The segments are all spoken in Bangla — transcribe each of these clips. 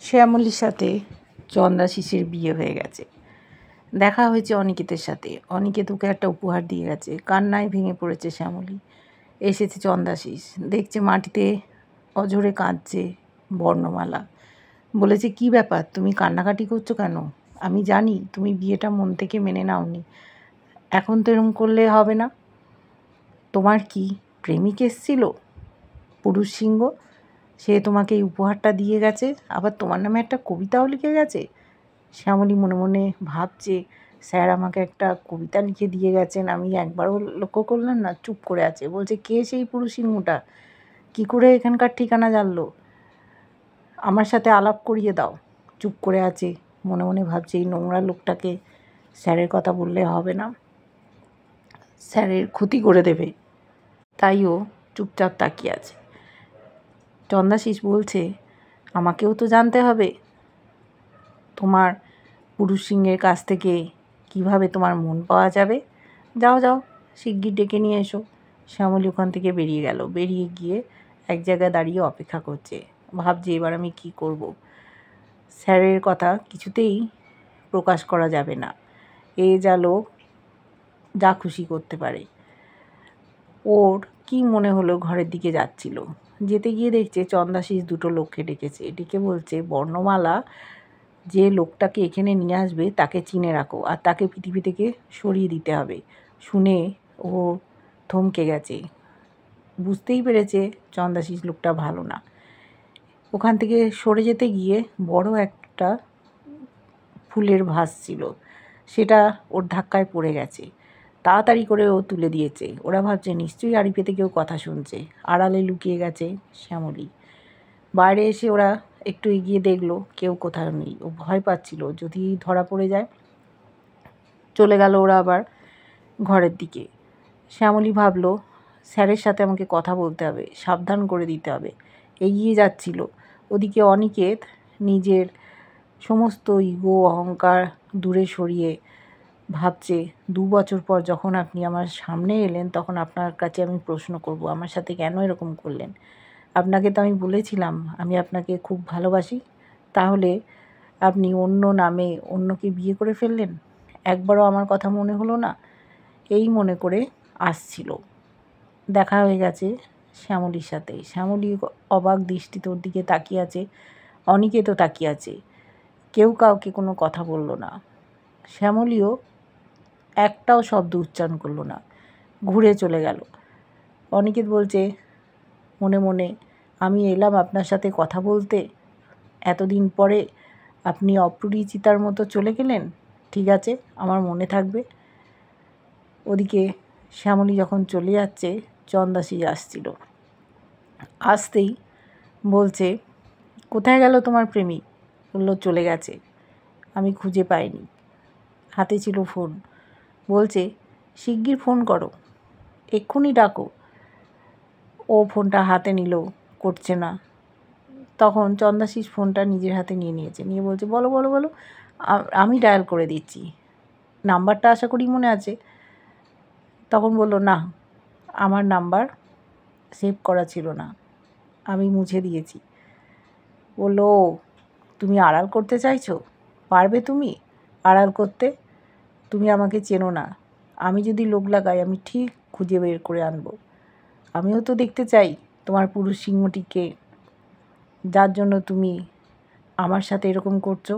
শ্যামলীর সাথে চন্দাশিসের বিয়ে হয়ে গেছে। দেখা হয়েছে অনিকেতের সাথে। অনিকেত ওকে একটা উপহার দিয়ে গেছে। কান্নায় ভেঙে পড়েছে শ্যামলী। এসেছে চন্দাশিস, দেখছে মাটিতে অঝরে কাঁদছে বর্ণমালা। বলেছে, কী ব্যাপার, তুমি কান্নাকাটি করছো কেন? আমি জানি তুমি বিয়েটা মন থেকে মেনে নাওনি, এখন তো এরকম করলে হবে না। তোমার কি প্রেমিক এসেছিল পুরুষ সিংহ, সে তোমাকে এই উপহারটা দিয়ে গেছে, আবার তোমার নামে একটা কবিতাও লিখে গেছে। শ্যামলী মনে মনে ভাবছে, স্যার আমাকে একটা কবিতা লিখে দিয়ে গেছেন, আমি একবারও লক্ষ্য করলাম না। চুপ করে আছে। বলছে, কে সেই পুরুষ সিংহটা, কী করে এখানকার ঠিকানা জানলো, আমার সাথে আলাপ করিয়ে দাও। চুপ করে আছে, মনে মনে ভাবছে এই নোংরা লোকটাকে স্যারের কথা বললে হবে না, স্যারের ক্ষতি করে দেবে, তাই ও চুপচাপ তাকিয়ে আছে। চন্দাশিস বলছে, আমাকেও তো জানতে হবে তোমার পুরুষ সিংহের কাছ থেকে কিভাবে তোমার মন পাওয়া যাবে। যাও যাও, শিগগির ডেকে নিয়ে এসো। শ্যামলী ওখান থেকে বেরিয়ে গেল। বেরিয়ে গিয়ে এক জায়গায় দাঁড়িয়ে অপেক্ষা করছে। ভাবছে এবার আমি কি করব। স্যারের কথা কিছুতেই প্রকাশ করা যাবে না, এ যা লোক যা খুশি করতে পারে। ওর কি মনে হলো, ঘরের দিকে যাচ্ছিল, যেতে গিয়ে দেখছে চন্দাশিস দুটো লোককে ডেকেছে। ডেকে বলছে, বর্ণমালা যে লোকটাকে এখানে নিয়ে আসবে তাকে চিনে রাখো, আর তাকে পৃথিবী থেকে সরিয়ে দিতে হবে। শুনে ও থমকে গেছে, বুঝতেই পেরেছে চন্দাশিস লোকটা ভালো না। ওখান থেকে সরে যেতে গিয়ে বড় একটা ফুলের ভাস ছিল, সেটা ওর ধাক্কায় পড়ে গেছে। তাড়াতাড়ি করে ও তুলে দিয়েছে। ওরা ভাবছে নিশ্চয়ই আড়ি পেতে কেউ কথা শুনছে। আড়ালে লুকিয়ে গেছে শ্যামলী। বাইরে এসে ওরা একটু এগিয়ে দেখলো কেউ কোথাও নেই। ও ভয় পাচ্ছিল যদি ধরা পড়ে যায়। চলে গেল ওরা আবার ঘরের দিকে। শ্যামলী ভাবলো, স্যারের সাথে আমাকে কথা বলতে হবে, সাবধান করে দিতে হবে। এগিয়ে যাচ্ছিল। ওদিকে অনিকেত নিজের সমস্ত ইগো অহংকার দূরে সরিয়ে ভাবছে, 2 বছর পর যখন আপনি আমার সামনে এলেন তখন আপনার কাছে আমি প্রশ্ন করব, আমার সাথে কেন এরকম করলেন। আপনাকে তো আমি বলেছিলাম আমি আপনাকে খুব ভালোবাসি, তাহলে আপনি অন্য নামে অন্যকে বিয়ে করে ফেললেন, একবারও আমার কথা মনে হলো না। এই মনে করে আসছিল। দেখা হয়ে গেছে শ্যামলীর সাথে। শ্যামলী অবাক দৃষ্টিতে ওর দিকে তাকিয়ে আছে, অনিকেতও তাকিয়ে আছে। কেউ কাউকে কোনো কথা বলল না। শ্যামলীও একটাও শব্দ উচ্চারণ করলো না, ঘুরে চলে গেল। অনিকেত বলছে মনে মনে, আমি এলাম আপনার সাথে কথা বলতে, এতদিন পরে আপনি অপরিচিতার মতো চলে গেলেন। ঠিক আছে, আমার মনে থাকবে। ওদিকে শ্যামলী যখন চলে যাচ্ছে, চন্দাশিস আসছিল। আসতেই বলছে, কোথায় গেল তোমার প্রেমিক? বললো, চলে গেছে, আমি খুঁজে পাইনি। হাতে ছিল ফোন। বলছে, শিগগির ফোন করো, এক্ষুনি ডাকো। ও ফোনটা হাতে নিল, করছে না। তখন চন্দাশিস ফোনটা নিজের হাতে নিয়ে নিয়েছে। নিয়ে বলছে, বলো বলো বলো, আমি ডায়াল করে দিচ্ছি, নাম্বারটা আশা করি মনে আছে। তখন বলল, না, আমার নাম্বার সেভ করা ছিল না, আমি মুছে দিয়েছি। বললো, তুমি আড়াল করতে চাইছো? পারবে তুমি আড়াল করতে? তুমি আমাকে চেনো না, আমি যদি লোক লাগাই আমি ঠিক খুঁজে বের করে আনবো। আমিও তো দেখতে চাই তোমার পুরুষ সিংহটিকে, যার জন্য তুমি আমার সাথে এরকম করছো।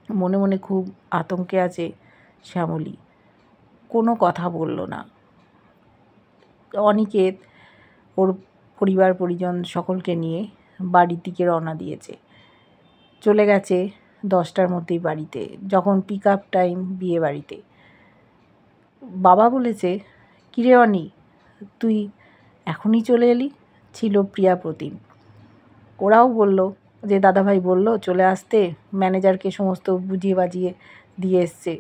মনে মনে খুব আতঙ্কে আছে শ্যামলী, কোনো কথা বলল না। অনিকেত ওর পরিবার পরিজন সকলকে নিয়ে বাড়ির দিকে রওনা দিয়েছে। চলে গেছে 10টার মধ্যেই বাড়িতে, যখন পিক আপ টাইম বিয়ে বাড়িতে। বাবা বলেছে, কিরে অনি, তুই এখনই চলে এলি? ছিল প্রিয়া প্রতিম। ওরাও বলল যে দাদাভাই বলল চলে আসতে, ম্যানেজারকে সমস্ত বুঝিয়ে বাজিয়ে দিয়ে এসছে।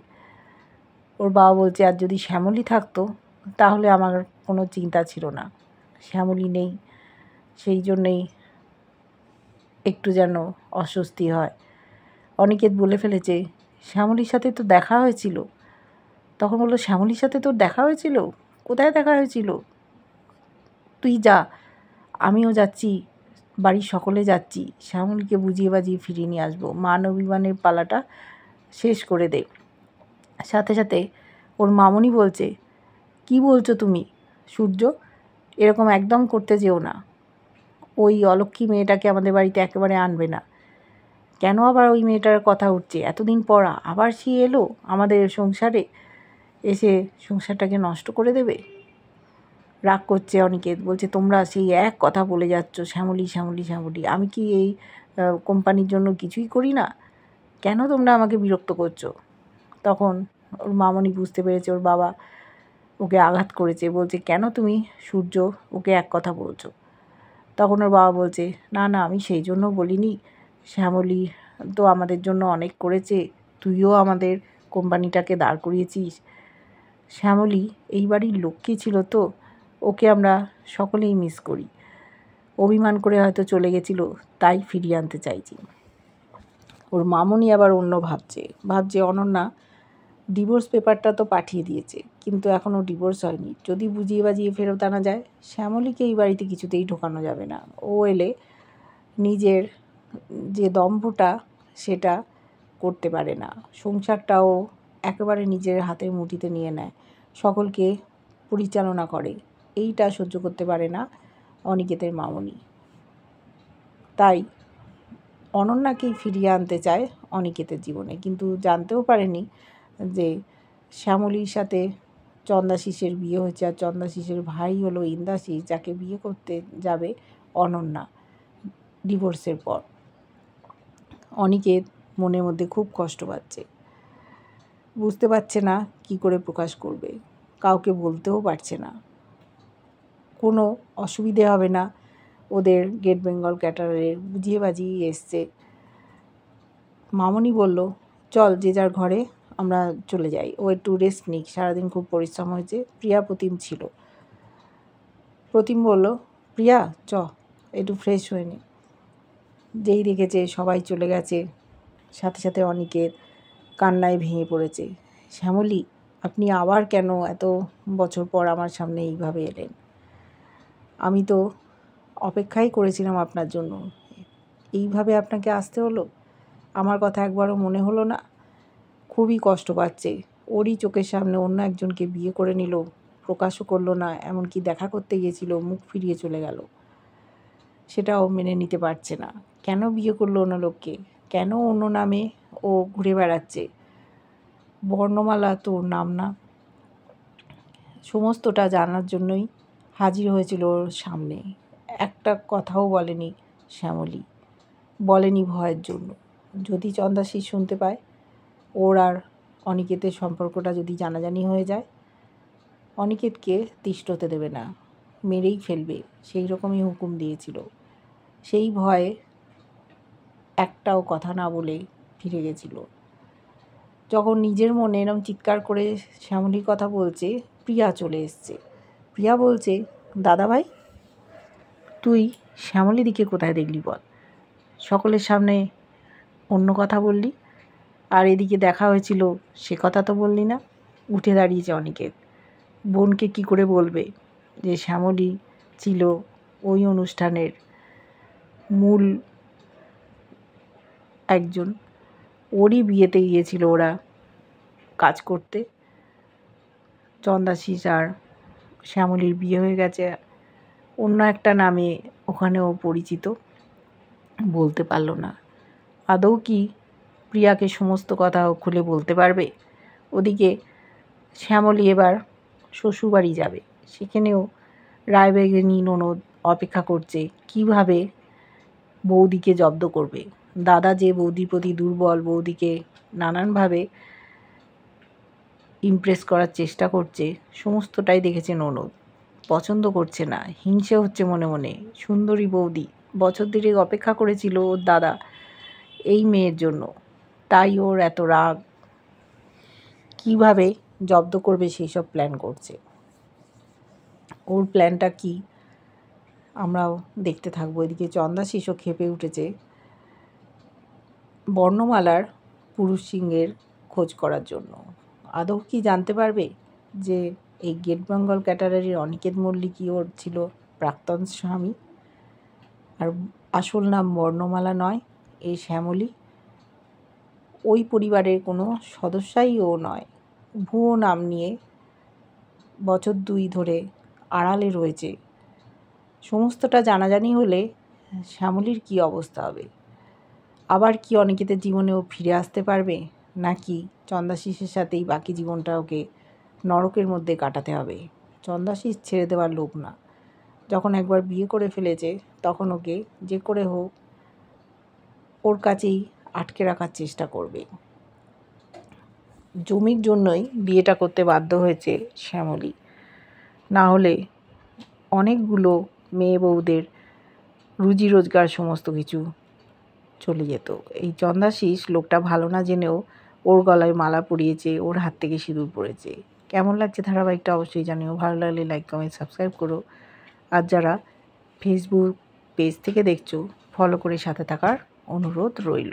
ওর বাবা বলছে, আর যদি শ্যামলী থাকতো তাহলে আমার কোনো চিন্তা ছিল না, শ্যামলী নেই, সেই জন্যেই একটু যেন অস্বস্তি হয়। অনিকেত বলে ফেলেছে, শ্যামলীর সাথে তো দেখা হয়েছিল। তখন বললো, শ্যামলীর সাথে তোর দেখা হয়েছিল? কোথায় দেখা হয়েছিল? তুই যা, আমিও যাচ্ছি বাড়ির সকলে যাচ্ছি, শ্যামলীকে বুঝিয়ে বাজিয়ে ফিরিয়ে নিয়ে আসবো, মান অভিমানের পালাটা শেষ করে দে। সাথে সাথে ওর মামুনি বলছে, কি বলছো তুমি সূর্য, এরকম একদম করতে যেও না, ওই অলক্ষী মেয়েটাকে আমাদের বাড়িতে একেবারে আনবে না। কেন আবার ওই মেয়েটার কথা উঠছে? এতদিন পর আবার সে এলো আমাদের সংসারে, এসে সংসারটাকে নষ্ট করে দেবে। রাগ করছে অনিকেত, বলছে তোমরা সেই এক কথা বলে যাচ্ছ, শ্যামলী শ্যামলী শ্যামলী, আমি কি এই কোম্পানির জন্য কিছুই করি না? কেন তোমরা আমাকে বিরক্ত করছো? তখন ওর মামনি বুঝতে পেরেছে ওর বাবা ওকে আঘাত করেছে, বলছে কেন তুমি সূর্য ওকে এক কথা বলছো? তখন ওর বাবা বলছে, না না, আমি সেই জন্য বলিনি, শ্যামলী তো আমাদের জন্য অনেক করেছে, তুইও আমাদের কোম্পানিটাকে দাঁড় করিয়েছিস। শ্যামলী এই বাড়ির লক্ষ্মী ছিল তো, ওকে আমরা সকলেই মিস করি। অভিমান করে হয়তো চলে গেছিল, তাই ফিরিয়ে আনতে চাইছি। ওর মামনি আবার অন্য ভাবছে অনন্যা ডিভোর্স পেপারটা তো পাঠিয়ে দিয়েছে, কিন্তু এখনও ডিভোর্স হয়নি। যদি বুঝিয়ে বাজিয়ে ফেরত আনা যায়, শ্যামলীকে এই বাড়িতে কিছুতেই ঢোকানো যাবে না। ও এলে নিজের যে দম্ভটা সেটা করতে পারে না, সংসারটাও একেবারে নিজের হাতের মুঠিতে নিয়ে নেয়, সকলকে পরিচালনা করে, এইটা সহ্য করতে পারে না অনিকেতের মামনি। তাই অনন্যাকেই ফিরিয়ে আনতে চায় অনিকেতের জীবনে, কিন্তু জানতেও পারেনি যে শ্যামলীর সাথে চন্দাশিসের বিয়ে হয়েছে, আর চন্দাশিসের ভাই হলো ইন্দাশিস, যাকে বিয়ে করতে যাবে অনন্যা ডিভোর্সের পর। অনিকেত মনের মধ্যে খুব কষ্ট পাচ্ছে, বুঝতে পারছে না কি করে প্রকাশ করবে, কাউকে বলতেও পারছে না। কোনো অসুবিধে হবে না, ওদের গেট বেঙ্গল ক্যাটারারের বুঝিয়ে বাজিয়ে এসছে। মামনি বলল, চল যে যার ঘরে আমরা চলে যাই, ও একটু রেস্ট নিক, সারাদিন খুব পরিশ্রম হয়েছে। প্রিয়া প্রতিম ছিল। প্রতিম বলল, প্রিয়া চ একটু ফ্রেশ হয়ে নে। যেই দেখেছে সবাই চলে গেছে, সাথে সাথে অনিকেত কান্নায় ভেঙে পড়েছে। শ্যামলী, আপনি আবার কেন এত বছর পর আমার সামনে এইভাবে এলেন? আমি তো অপেক্ষাই করেছিলাম আপনার জন্য, এইভাবে আপনাকে আসতে হলো? আমার কথা একবারও মনে হলো না? খুবই কষ্ট পাচ্ছে, ওরই চোখের সামনে অন্য একজনকে বিয়ে করে নিল, প্রকাশও করলো না, এমনকি দেখা করতে গিয়েছিল, মুখ ফিরিয়ে চলে গেল, সেটাও মেনে নিতে পারছে না। কেন বিয়ে করলো অন্য লোককে? কেন অন্য নামে ও ঘুরে বেড়াচ্ছে? বর্ণমালা তো ওর নাম না। সমস্তটা জানার জন্যই হাজির হয়েছিল ওর সামনে। একটা কথাও বলেনি শ্যামলী, বলেনি ভয়ের জন্য। যদি চন্দাশিস শুনতে পায়, ওর আর অনিকেতের সম্পর্কটা যদি জানাজানি হয়ে যায়, অনিকেতকে তিষ্ঠ হতে দেবে না, মেরেই ফেলবে, সেই রকমই হুকুম দিয়েছিল। সেই ভয়ে একটাও কথা না বলে ফিরে গেছিল। যখন নিজের মনে এরম চিৎকার করে শ্যামলীর কথা বলছে, প্রিয়া চলে এসছে। প্রিয়া বলছে, দাদাভাই, তুই শ্যামলীদিকে কোথায় দেখলি বল? সকলের সামনে অন্য কথা বললি, আর এদিকে দেখা হয়েছিল সে কথা তো বললি না। উঠে দাঁড়িয়েছে অনিকেত। বোনকে কি করে বলবে যে শ্যামলী ছিল ওই অনুষ্ঠানের মূল একজন, ওরই বিয়েতে গিয়েছিল ওরা কাজ করতে। চন্দাশিস আর শ্যামলীর বিয়ে হয়ে গেছে অন্য একটা নামে, ওখানেও পরিচিত, বলতে পারল না। আদৌ কি প্রিয়াকে সমস্ত কথা খুলে বলতে পারবে? ওদিকে শ্যামলী এবার শ্বশুরবাড়ি যাবে, সেখানেও রায়বেগিনী ননদ অপেক্ষা করছে কিভাবে বৌদিকে জব্দ করবে। দাদা যে বৌদির প্রতি দুর্বল, বৌদিকে নানানভাবে ইমপ্রেস করার চেষ্টা করছে, সমস্তটাই দেখেছে ননদ। পছন্দ করছে না, হিংসে হচ্ছে মনে মনে। সুন্দরী বৌদি, বছর দেড়েক অপেক্ষা করেছিল ওর দাদা এই মেয়ের জন্য, তাই ওর এত রাগ। কিভাবে জব্দ করবে সেই সব প্ল্যান করছে। ওর প্ল্যানটা কি আমরাও দেখতে থাকবো। এদিকে চন্দাশিসও ক্ষেপে উঠেছে বর্ণমালার পুরুষ সিংহের খোঁজ করার জন্য। আদৌ কি জানতে পারবে যে এই গেট বেঙ্গল ক্যাটারারির অনিকেত মল্লিকই ওর ছিল প্রাক্তন স্বামী? আর আসল নাম বর্ণমালা নয়, এই শ্যামলী ওই পরিবারের কোনো সদস্যই ও নয়। ভুয়ো নাম নিয়ে বছর 2 ধরে আড়ালে রয়েছে। সমস্তটা জানাজানি হলে শ্যামলীর কী অবস্থা হবে? আবার কি অনিকেতের জীবনেও ফিরে আসতে পারবে, নাকি চন্দাশিসের সাথেই বাকি জীবনটা ওকে নরকের মধ্যে কাটাতে হবে? চন্দাশিস ছেড়ে দেওয়ার লোক না। যখন একবার বিয়ে করে ফেলেছে তখন ওকে যে করে হোক ওর কাছেই আটকে রাখার চেষ্টা করবে। জমির জন্যই বিয়েটা করতে বাধ্য হয়েছে শ্যামলী, না হলে অনেকগুলো মেয়ে বউদের রুজি রোজগার সমস্ত কিছু চলে যেত। এই চন্দাশিস লোকটা ভালো না জেনেও ওর গলায় মালা পরিয়েছে, ওর হাত থেকে সিঁদুর পড়েছে। কেমন লাগছে ধারাবাহিকটা অবশ্যই জানিও। ভালো লাগলে লাইক, কমেন্ট, সাবস্ক্রাইব করো। আর যারা ফেসবুক পেজ থেকে দেখছো ফলো করে সাথে থাকার অনুরোধ রইল।